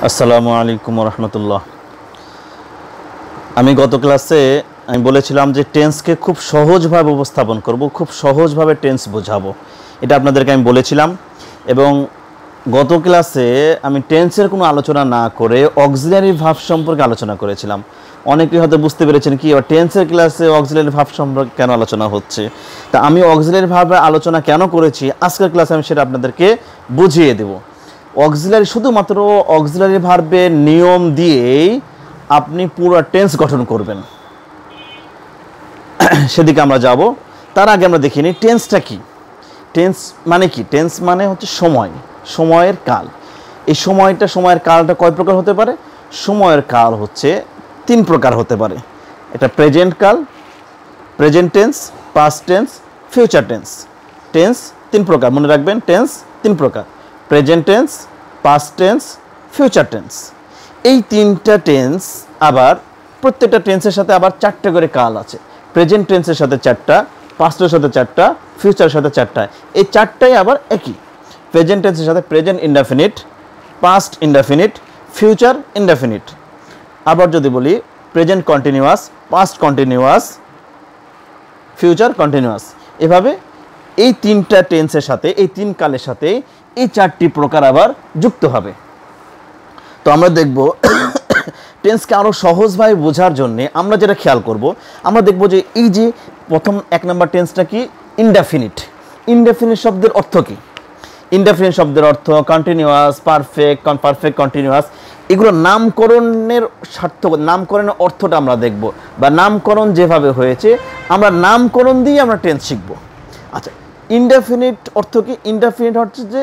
আসসালামু আলাইকুম রহমতুল্লাহ। আমি গত ক্লাসে আমি বলেছিলাম যে টেন্সকে খুব সহজভাবে উপস্থাপন করব, খুব সহজভাবে টেন্স বোঝাবো, এটা আপনাদেরকে আমি বলেছিলাম। এবং গত ক্লাসে আমি টেন্সের কোনো আলোচনা না করে অক্সিলারি ভার্ব সম্পর্কে আলোচনা করেছিলাম। অনেকেই হয়তো বুঝতে পেরেছেন কি টেন্সের ক্লাসে অক্সিলারি ভার্ব সম্পর্কে কেন আলোচনা হচ্ছে। তা আমি অক্সিলারি ভার্বের আলোচনা কেন করেছি আজকের ক্লাসে আমি সেটা আপনাদেরকে বুঝিয়ে দেব। অক্সিলারি শুধুমাত্র অক্সিলারি ভার্বের নিয়ম দিয়েই আপনি পুরো টেন্স গঠন করবেন, সেদিকে আমরা যাব। তার আগে আমরা দেখিনি টেন্সটা কি। টেন্স মানে কি? টেন্স মানে হচ্ছে সময়, সময়ের কাল। এই সময়ের কালটা কয় প্রকার হতে পারে? সময়ের কাল হচ্ছে 3 প্রকার হতে পারে। এটা প্রেজেন্ট কাল, present tense, past tense, future tense. Tense 3 প্রকার, মনে রাখবেন। টেন্স 3 প্রকার: present tense, past tense, future tense. এই 3টা টেন্স আবার প্রত্যেকটা টেন্সের সাথে আবার 4টে করে কাল আছে। প্রেজেন্ট টেন্সের সাথে 4টা, পাস্টের সাথে 4টা, ফিউচারের সাথে 4টা। এই 4টাই আবার একই। প্রেজেন্ট টেন্সের সাথে present indefinite, past indefinite, future indefinite. আবার যদি বলি present continuous, past continuous, future continuous. এভাবে এই 3টা টেন্সের সাথে, এই 3 কালের সাথে এই 4টি প্রকার আবার যুক্ত হবে। তো আমরা দেখব টেন্সকে আরও সহজভাবে বোঝার জন্য আমরা যেটা খেয়াল করব, আমরা দেখব যে এই যে প্রথম 1 নম্বর টেন্সটা কি? ইনডেফিনিট। ইনডেফিনিট শব্দের অর্থ কি? ইনডেফিনিট শব্দের অর্থ কন্টিনিউয়াস, পারফেক্ট, পারফেক্ট কন্টিনিউয়াস। এগুলো নামকরণের নামকরণের অর্থটা আমরা দেখব, বা নামকরণ যেভাবে হয়েছে আমরা নামকরণ দিয়ে আমরা টেন্স শিখব। আচ্ছা, ইনডেফিনিট অর্থ কি? ইনডেফিনিট হচ্ছে যে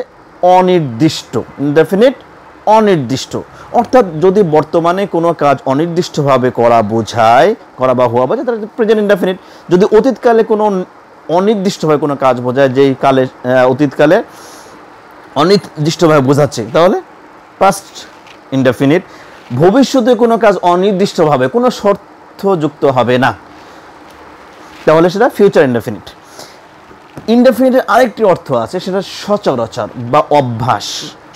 অনির্দিষ্ট। ইনডেফিনিট অনির্দিষ্ট, অর্থাৎ যদি বর্তমানে কোনো কাজ অনির্দিষ্টভাবে করা বোঝায়, করা বা হওয়া বোঝায়, তাহলে প্রেজেন্ট ইনডেফিনিট। যদি অতীতকালে কোনো অনির্দিষ্টভাবে কোনো কাজ বোঝায়, যেই কালে অতীতকালে অনির্দিষ্টভাবে বোঝাচ্ছে, তাহলে পাস্ট ইনডেফিনিট। ভবিষ্যতে কোনো কাজ অনির্দিষ্টভাবে কোনো শর্তযুক্ত হবে না, তাহলে সেটা ফিউচার ইনডেফিনিট। ইনডেফিনিটের আরেকটি অর্থ আছে, সেটা সচরাচর বা অভ্যাস।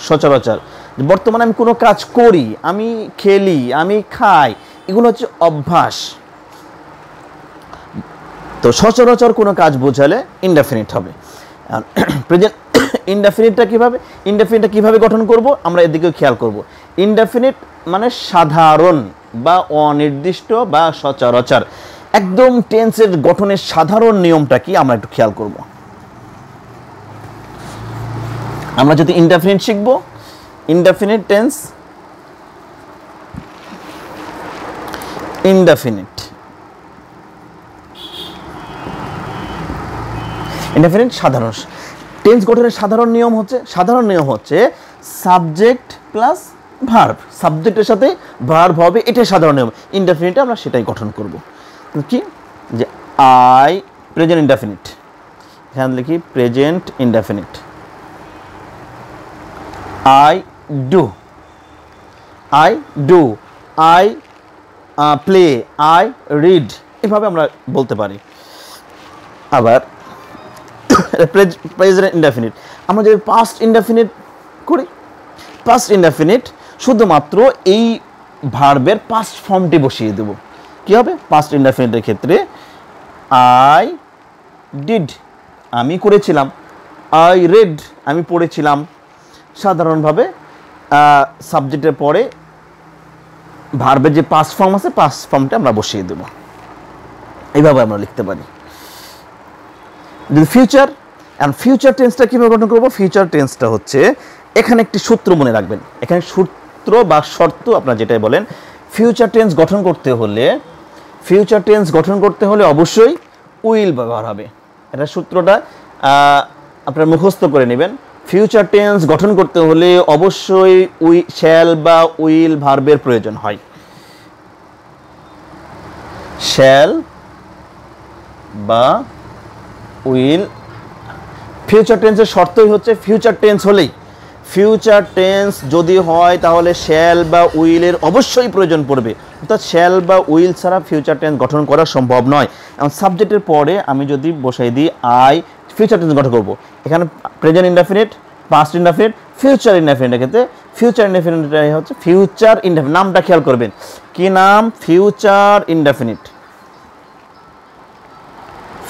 সচরাচর, বর্তমানে আমি কোনো কাজ করি, আমি খেলি, আমি খাই, এগুলো হচ্ছে অভ্যাস। তো সচরাচর কোনো কাজ বোঝালে ইনডেফিনিট হবে। প্রেজেন্ট ইনডেফিনিটটা কিভাবে গঠন করব আমরা এদিকেও খেয়াল করব। ইনডেফিনিট মানে সাধারণ বা অনির্দিষ্ট বা সচরাচর। একদম টেন্সের গঠনের সাধারণ নিয়মটা কি আমরা একটু খেয়াল করব। আমরা যদি ইনডেফিনিট শিখব, ইনডেফিনিট টেন্স, ইনডেফিনিট সাধারণ টেন্স গঠনের সাধারণ নিয়ম হচ্ছে সাবজেক্ট প্লাস ভার্ব। সাবজেক্টের সাথে ভার্ব হবে, এটাই সাধারণ নিয়ম। ইনডেফিনিটে আমরা সেটাই গঠন করব। কি? যে আই, প্রেজেন্ট ইনডেফিনিট, এখানে লিখি present indefinite. I do, I play, I read, এভাবে আমরা বলতে পারি। আবার প্রেজেন্ট ইনডেফিনিট আমরা যদি পাস্ট ইনডেফিনিট করি, পাস্ট ইনডেফিনিট শুধুমাত্র এই ভার্বের পাস্ট ফর্মটি বসিয়ে দেব। কি হবে? পাস্ট ইনডেফিনিটের ক্ষেত্রে I did, আমি করেছিলাম, I read, আমি পড়েছিলাম। সাধারণভাবে সাবজেক্টের পরে ভার্বের যে পাস্ট ফর্ম আছে, পাস্ট ফর্মটা আমরা বসিয়ে দেব। এইভাবে আমরা লিখতে পারি। যদি ফিউচার টেন্সটা কীভাবে গঠন করবো? ফিউচার টেন্সটা হচ্ছে, এখানে একটি সূত্র মনে রাখবেন। এখানে সূত্র বা শর্ত আপনারা যেটাই বলেন, ফিউচার টেন্স গঠন করতে হলে অবশ্যই উইল ব্যবহার হবে। এটা সূত্রটা আপনারা মুখস্থ করে নেবেন। ফিউচার টেন্স গঠন করতে হলে অবশ্যই শ্যাল বা উইল ভার্বের প্রয়োজন হয়। শ্যাল বা উইল। ফিউচার টেন্সের শর্তই হচ্ছে ফিউচার টেন্স যদি হয় তাহলে শ্যাল বা উইলের অবশ্যই প্রয়োজন পড়বে। অর্থাৎ শ্যাল বা উইল ছাড়া ফিউচার টেন্স গঠন করা সম্ভব নয়। এবং সাবজেক্টের পরে আমি যদি বসাই দিই আই, ফিউচার টেন্স গঠন করব। এখানে present indefinite, past indefinite, future ইনডেফিনিটের ক্ষেত্রে ফিউচার ইনডেফিনিট হচ্ছে ফিউচার ইনডেফিনিট। নামটা খেয়াল করবেন, কি নাম? Future indefinite.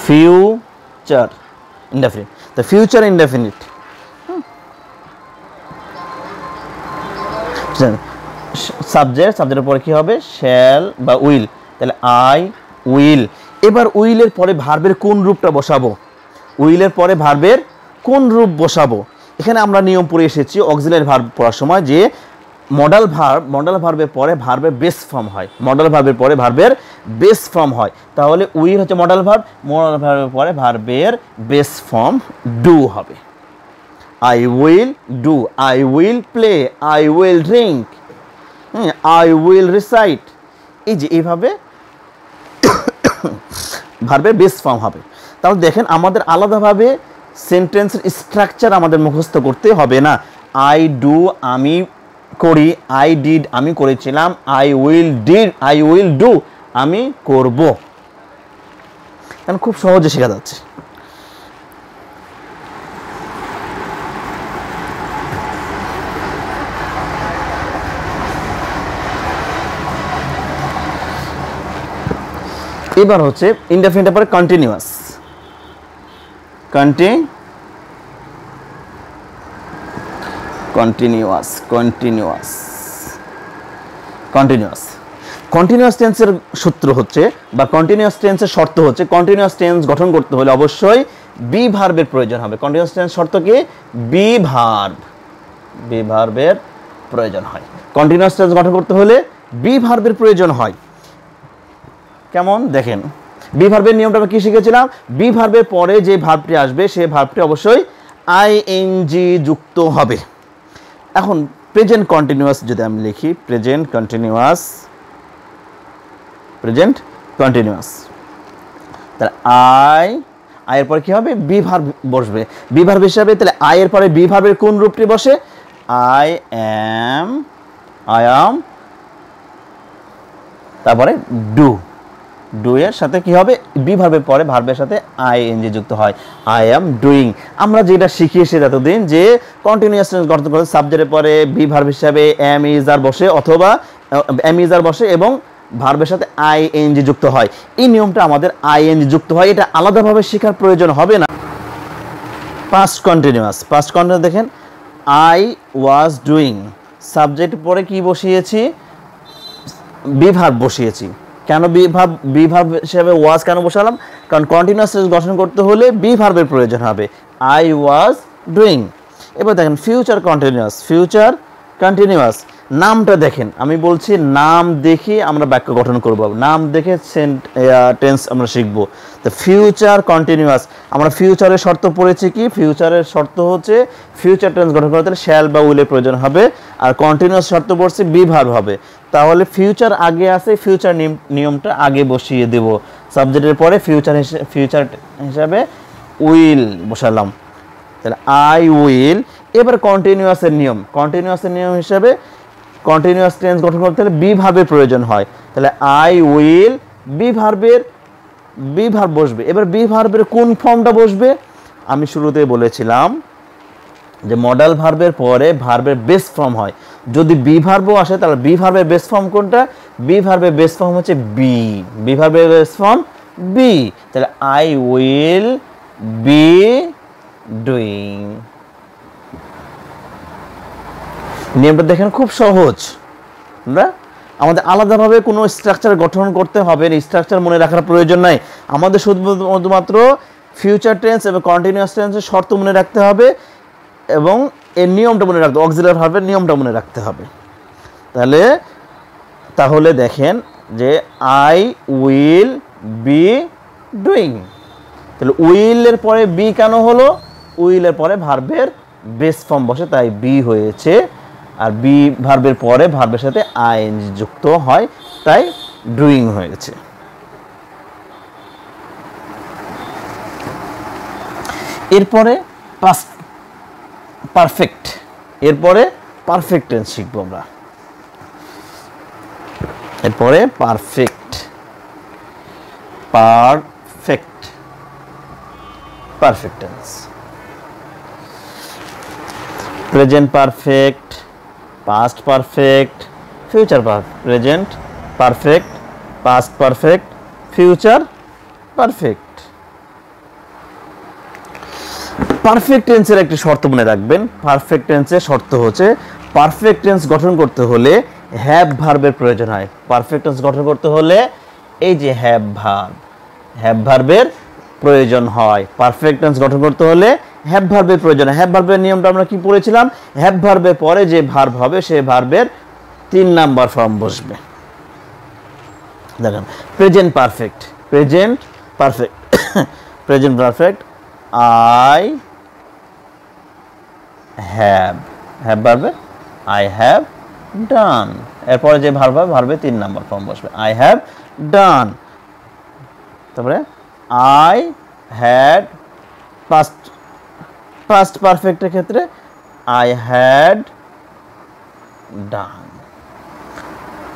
ফিউচার ইনডেফিনিট, তো ফিউচার ইনডেফিনিট। সাবজেক্টের পরে কি হবে? শ্যাল বা উইল। তাহলে আই উইল। এবার উইলের পরে ভার্বের কোন রূপটা বসাবো? উইলের পরে ভার্বের কোন রূপ বসাবো? এখানে আমরা নিয়ম পড়ে এসেছি অক্সিলারি ভার্ব পড়ার সময় যে মডাল ভার্বের পরে ভার্বের বেস ফর্ম হয়। মডাল ভার্বের পরে ভার্বের বেস ফর্ম হয়। তাহলে উইল হচ্ছে মডাল ভার্বের পরে ভার্বের বেস ফর্ম ডু হবে। I will do, I will play, I will drink, I will recite. এই যে এইভাবে ভার্বের বেস ফর্ম হবে। তাহলে দেখেন আমাদের আলাদাভাবে সেন্টেন্সের স্ট্রাকচার আমাদের মুখস্থ করতে হবে না। আই ডু আমি করি, আই ডিড আমি করেছিলাম, আই উইল ডু আমি করব। কারণ খুব সহজে শেখা যাচ্ছে। এবার হচ্ছে ইনডেফিনিটের পরে কন্টিনিউয়াস। কন্টিনিউয়াস টেন্সের সূত্র হচ্ছে বা কন্টিনিউয়াস টেন্সের শর্ত হচ্ছে, কন্টিনিউয়াস টেন্স গঠন করতে হলে অবশ্যই বি ভার্বের প্রয়োজন হবে। কন্টিনিউয়াস টেন্স শর্ত কি? বি ভার্বের প্রয়োজন হয়। কন্টিনিউয়াস টেন্স গঠন করতে হলে বি ভার্বের প্রয়োজন হয়। কেমন দেখেন, বি ভার্বের নিয়মটা আমরা কি শিখেছিলাম? বি ভার্বের পরে যে ভার্বটি আসবে সেই ভার্বটি অবশ্যই আইএনজি যুক্ত হবে। এখন প্রেজেন্ট কন্টিনিউয়াস যদি আমি লিখি, প্রেজেন্ট কন্টিনিউয়াস, তাহলে আই এর পরে কি হবে? বি ভার্ব বসবে। বি ভার্ব হিসাবে তাহলে আই এর পরে বি ভার্বের কোন রূপটি বসে? আই অ্যাম, তারপরে ডু এর সাথে কি হবে? বি ভার্বের পরে ভার্বের সাথে আইএনজি যুক্ত হয়, আই অ্যাম ডুইং। আমরা যেটা শিখে এসেছি এতদিন যে কন্টিনিউয়াস টেন্স গঠন করতে সাবজেক্টের পরে বি ভার্ব হিসাবে এম ইজ আর বসে, অথবা এম ইজ আর বসে এবং ভার্বের সাথে আইএনজি যুক্ত হয়। এই নিয়মটা আমাদের আইএনজি যুক্ত হয়, এটা আলাদাভাবে শেখার প্রয়োজন হবে না। পাস্ট কন্টিনিউয়াস দেখেন, আই ওয়াজ ডুইং, সাবজেক্টের পরে কি বসিয়েছি? বি ভার্ব বসিয়েছি। কেন বি ভার্ব হিসেবে ওয়াজ কেন বসালাম? কারণ কন্টিনিউয়াস টেন্স গঠন করতে হলে বি ভার্বের প্রয়োজন হবে, আই ওয়াজ ডুইং। এবার দেখেন ফিউচার কন্টিনিউয়াস। নামটা দেখেন, আমি বলছি নাম দেখে আমরা বাক্য গঠন করব, নাম দেখে টেন্স আমরা শিখব। তো ফিউচার কন্টিনিউয়াস, আমরা ফিউচারের শর্ত পড়েছি কি? ফিউচারের শর্ত হচ্ছে ফিউচার টেন্স গঠন করতে হলে শ্যাল বা উইলের প্রয়োজন হবে, আর কন্টিনিউয়াস শর্ত পড়ছে বি ভার্ব হবে। তাহলে ফিউচার আগে আছে, ফিউচার নিয়মটা আগে বসিয়ে দেব। সাবজেক্টের পরে ফিউচার হিসাবে উইল বসালাম, তাহলে আই উইল। এবার কন্টিনিউয়াসের নিয়ম হিসাবে কন্টিনিউয়াস টেন্স গঠন করতে হলে বি ভার্বের প্রয়োজন হয়, তাহলে আই উইল বি ভার্ব বসবে। এবার বি ভার্বের কোন ফর্মটা বসবে? আমি শুরুতেই বলেছিলাম যে মডাল ভার্বের পরে ভার্বের বেস ফর্ম হয়। যদি বি ভার্বও আসে তাহলে বি ভার্বের বেস ফর্ম কোনটা? বি ভার্বের বেস ফর্ম হচ্ছে বি ভার্বের বেস ফর্ম বি। তাহলে আই উইল বি ডুইং। নিয়মটা দেখেন খুব সহজ। আমাদের আলাদাভাবে কোনো স্ট্রাকচার গঠন করতে হবে, স্ট্রাকচার মনে রাখার প্রয়োজন নাই। আমাদের শুধুমাত্র ফিউচার টেন্স এবং কন্টিনিউয়াস টেন্সের শর্ত মনে রাখতে হবে এবং এর নিয়মটা মনে রাখতে হবে, অক্সিলারি ভার্বের নিয়মটা মনে রাখতে হবে। তাহলে দেখেন যে আই উইল বি ডুইং। তাহলে উইলের পরে বি কেন হলো? উইলের পরে ভার্বের বেস ফর্ম বসে, তাই বি হয়েছে। আর বি ভার্বের পরে ভার্বের সাথে আইএনজি যুক্ত হয়, তাই ডুইং হয়েছে। এরপরে পারফেক্ট টেন্স শিখবো আমরা। এরপরে perfect tense, present perfect, past perfect, future present perfect, past perfect, future perfect. Perfect টেন্সের একটি শর্ত মনে রাখবেন। পারফেক্ট টেন্সের শর্ত হচ্ছে পারফেক্ট টেন্স গঠন করতে হলে হ্যাভ ভার্বের প্রয়োজন হয়। পারফেক্ট টেন্স গঠন করতে হলে এই যে হ্যাভ ভার্বের প্রয়োজন হয়। পারফেক্ট টেন্স গঠন করতে হলে হ্যাভ ভার্বের প্রয়োজন হয়। হ্যাভ ভার্বের নিয়মটা আমরা কি পড়েছিলাম? হ্যাভ ভার্বের পরে যে ভার্ব হবে সেই ভার্বের 3 নাম্বার ফর্ম বসবে। দেখেন present perfect, present perfect, present perfect I have, have ভার্বে আই হ্যাভ ডান, এরপরে যে ভার্ব হবে ভার্বে 3 নাম্বার ফর্ম বসবে, আই হ্যাভ ডান। তারপরে আই হ্যাড, পাস্ট পারফেক্টের ক্ষেত্রে আই হ্যাড ডান।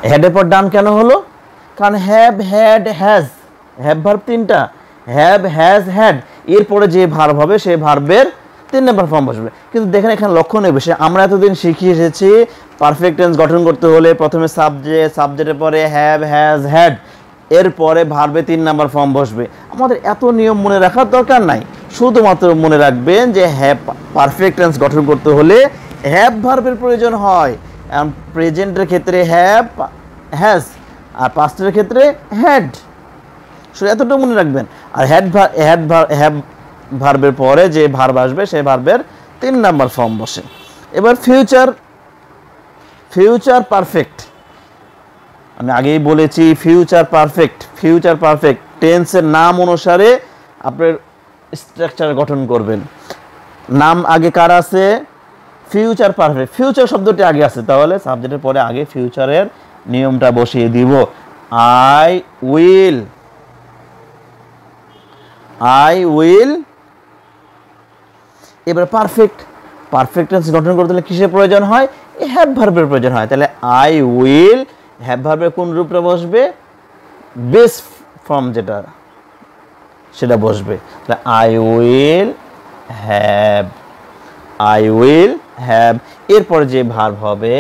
হ্যাডের পর ডান কেন হলো? কারণ have, had, has, have verb 3টা, হ্যাভ, হ্যাজ, হ্যাড, এরপরে যে ভার্ব হবে সেই ভার্বের 3 নাম্বার ফর্ম বসবে। কিন্তু দেখেন এখানে লক্ষ্য নেই বেশি, আমরা এতদিন শিখিয়ে এসেছি পারফেক্ট টেন্স গঠন করতে হলে প্রথমে সাবজেক্ট, সাবজেক্টের পরে হ্যাভ, হ্যাজ, হ্যাড, এরপরে ভার্বে 3 নাম্বার ফর্ম বসবে। আমাদের এত নিয়ম মনে রাখার দরকার নাই, শুধুমাত্র মনে রাখবেন যে হ্যাভ পারফেক্ট টেন্স গঠন করতে হলে হ্যাভ ভার্বের প্রয়োজন হয়। প্রেজেন্টের ক্ষেত্রে হ্যাভ, হ্যাজ, আর পাস্টের ক্ষেত্রে হ্যাড, শুধু এতটুকু মনে রাখবেন। আর হ্যাভ ভার্বের পরে যে ভার্ব আসবে সেই ভার্বের 3 নাম্বার ফর্ম বসে। এবার ফিউচার পারফেক্ট, আমি আগেই বলেছি ফিউচার পারফেক্ট টেন্সের নাম অনুসারে আপনার স্ট্রাকচার গঠন করবেন। নাম আগে কার আছে? ফিউচার পারফেক্ট, ফিউচার শব্দটি আগে আছে, তাহলে সাবজেক্টের পরে আগে ফিউচারের নিয়মটা বসিয়ে দিব। I will. এবার পারফেক্ট টেন্স গঠন করতে হলে কিসের প্রয়োজন হয়? হ্যাভ ভার্বের প্রয়োজন হয়। তাহলে আই উইল, হ্যাভ ভার্বের কোন রূপটা বসবে? বেস ফর্ম যেটা সেটা বসবে। তাহলে আই উইল হ্যাভ, এরপরে যে ভার্ব হবে,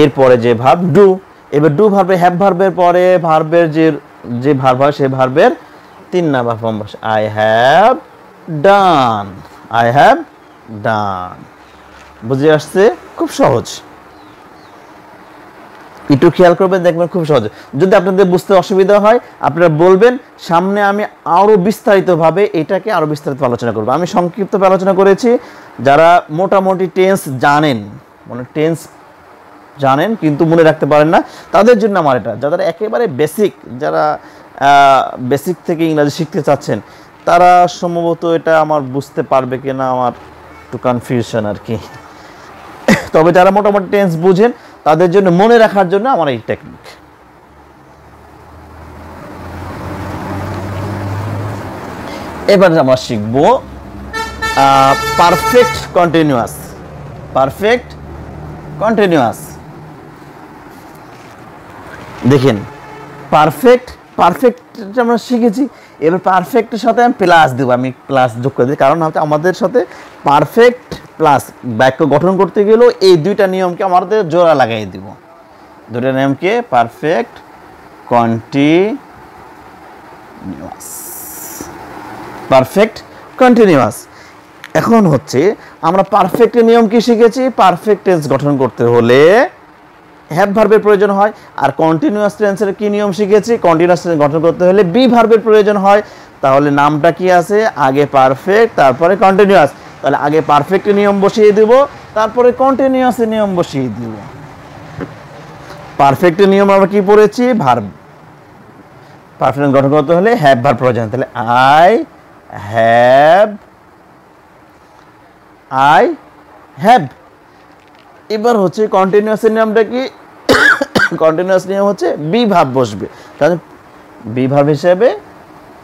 এরপরে যে ভার্ব ডু, এবার ডু ভার্বে হ্যাভ ভার্বের পরে ভার্বের যে ভার্ব হয় সেই ভার্বের 3 নাম্বার ফর্ম বসে, আই হ্যাভ ডান। বুঝে আসছে? খুব সহজ, একটু খেয়াল করবেন, দেখবেন খুব সহজ। যদি আপনাদের বুঝতে অসুবিধা হয় আপনারা বলবেন, সামনে আমি আরো বিস্তারিতভাবে এটাকে আরো বিস্তারিত আলোচনা করব। আমি সংক্ষিপ্তভাবে আলোচনা করেছি। যারা মোটামুটি টেন্স জানেন কিন্তু মনে রাখতে পারেন না, তাদের জন্য আমার এটা। যারা একেবারে যারা বেসিক থেকে ইংরেজি শিখতে চাচ্ছেন, তারা সম্ভবত এটা আমার বুঝতে পারবে কিনা আমার একটু কনফিউশন আর কি। তবে যারা মোটামুটি টেন্স বুঝেন তাদের জন্য মনে রাখার জন্য আমার এই টেকনিক। এবার আমরা শিখব পারফেক্ট কন্টিনিউয়াস। দেখেন পারফেক্ট আমরা শিখেছি। এবার পারফেক্টের সাথে আমি প্লাস দেবো, আমি প্লাস যোগ করে দিই, কারণ হচ্ছে আমাদের সাথে পারফেক্ট প্লাস বাক্য গঠন করতে গেলেও এই 2টা নিয়মকে আমাদের জোড়া লাগাই দিব। 2টা নিয়মকে পারফেক্ট কন্টিনিউয়াস। এখন হচ্ছে আমরা পারফেক্টের নিয়ম কি শিখেছি? পারফেক্ট টেন্স গঠন করতে হলে হ্যাভ ভার্বের প্রয়োজন হয়। আর কন্টিনিউয়াস টেন্সের কি নিয়ম শিখেছি? কন্টিনিউয়াস টেন্স গঠন করতে হলে বি ভার্বের প্রয়োজন হয়। তাহলে নামটা কি আছে? আগে পারফেক্ট, তারপরে কন্টিনিউয়াস। তাহলে আগে পারফেক্টের নিয়ম বসিয়ে দিব, তারপরে কন্টিনিউয়াসের নিয়ম বসিয়ে দিব। পারফেক্টের নিয়ম আমরা কি পড়েছি? ভার্ব। পারফেক্ট গঠন করতে হলে হ্যাভ ভার্ব প্রয়োজন। তাহলে আই হ্যাভ। এবার হচ্ছে কন্টিনিউয়াসের নিয়মটা কি? কন্টিনিউয়াস নিয়ম হচ্ছে বি ভার্ব বসবে। তাহলে বি ভার্ব হিসেবে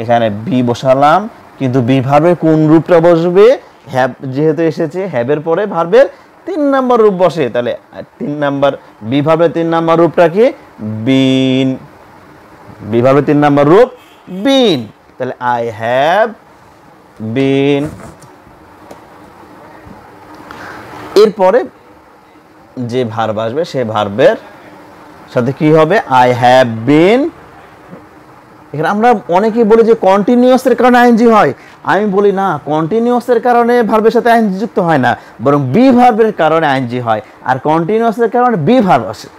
এখানে বি বসালাম, কিন্তু বি ভার্বের কোন রূপটা বসবে? হ্যাভ যেহেতু এসেছে, হ্যাভের পরে ভার্বের 3 নাম্বার রূপ বসে। তাহলে 3 নাম্বার বি ভার্বের 3 নাম্বার রূপটা কি? বিন। বি ভার্বের 3 নাম্বার রূপ বিন। তাহলে আই হ্যাভ বিন। এরপরে যে ভার্ব আসবে সেই ভার্বের সাথে কি হবে আই হ্যাভ বিন। এখানে আমরা অনেকেই বলি যে কন্টিনিউয়াসের কারণে আইএনজি হয়, আমি বলি না, কন্টিনিউয়াসের কারণে ভার্বের সাথে আইএনজি যুক্ত হয় না, বরং বি ভার্বের কারণে আইএনজি হয়, আর কন্টিনিউয়াসের কারণে বি ভার্ব আসে।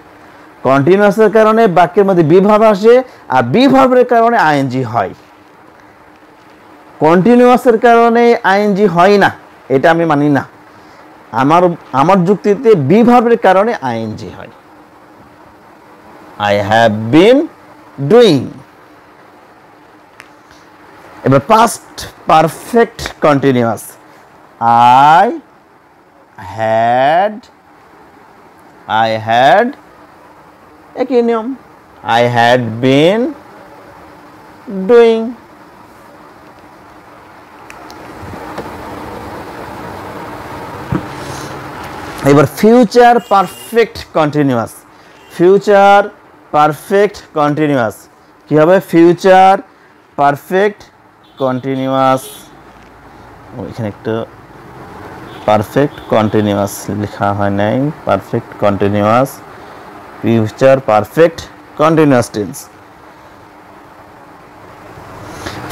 কন্টিনিউয়াসের কারণে বাক্যের মধ্যে বি ভার্ব আসে আর বি ভার্বের কারণে আইএনজি হয়। কন্টিনিউয়াসের কারণে আইএনজি হয় না, এটা আমি মানি না। আমার যুক্তিতে বি ভার্বের কারণে আইএনজি হয়। I have been doing. এবার past perfect continuous, I had একই নিয়ম, আই হ্যাড বিন ডুইং। এবার future perfect continuous, future perfect continuous কি হবে? ফিউচার পারফেক্ট কন্টিনিউয়াস, এখানে একটা পারফেক্ট কন্টিনিউয়াস লেখা হয় নাই, perfect continuous, future perfect continuous tense,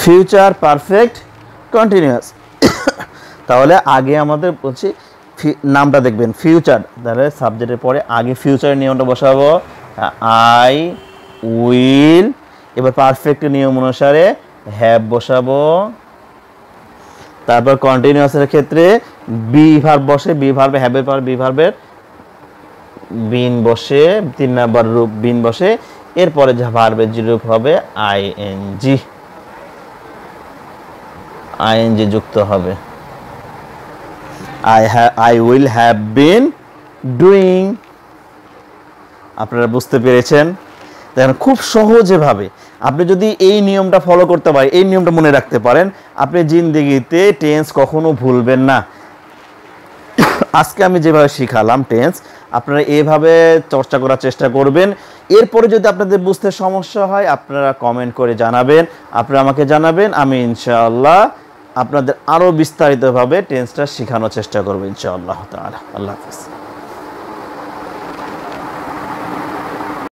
future perfect continuous. তাহলে আগে আমাদের বলছি নামটা দেখবেন ফিউচার, তাহলে সাবজেক্টের পরে আগে ফিউচারের নিয়মটা বসাবো, আই উইল। এবার পারফেক্ট নিয়ম অনুসারে হ্যাভ বসাবো, তারপর কন্টিনিউয়াসের ক্ষেত্রে বি ভার্ব বসে, বি ভার্বে হ্যাভের পর বি ভার্বের বিন বসে, 3 নাম্বার রূপ বিন বসে, এরপরে যা ভার্বের যে রূপ হবে আইএনজি, আইএনজি যুক্ত হবে। I will have been doing। আপনারা বুঝতে পেরেছেন? দেখেন খুব সহজভাবে আপনি যদি এই নিয়মটা ফলো করতে পারেন, এই নিয়মটা মনে রাখতে পারেন, আপনি জিন্দেগিতে টেন্স কখনো ভুলবেন না। আজকে আমি যেভাবে শিখালাম টেন্স, আপনারা এইভাবে চর্চা করার চেষ্টা করবেন। এরপরে যদি আপনাদের বুঝতে সমস্যা হয় আপনারা কমেন্ট করে জানাবেন, আপনারা আমাকে জানাবেন, আমি ইনশাআল্লাহ আপনাদের আরও বিস্তারিতভাবে টেন্সটা শেখানোর চেষ্টা করবো ইনশাআল্লাহ তাআলা। আল্লাহ হাফেজ।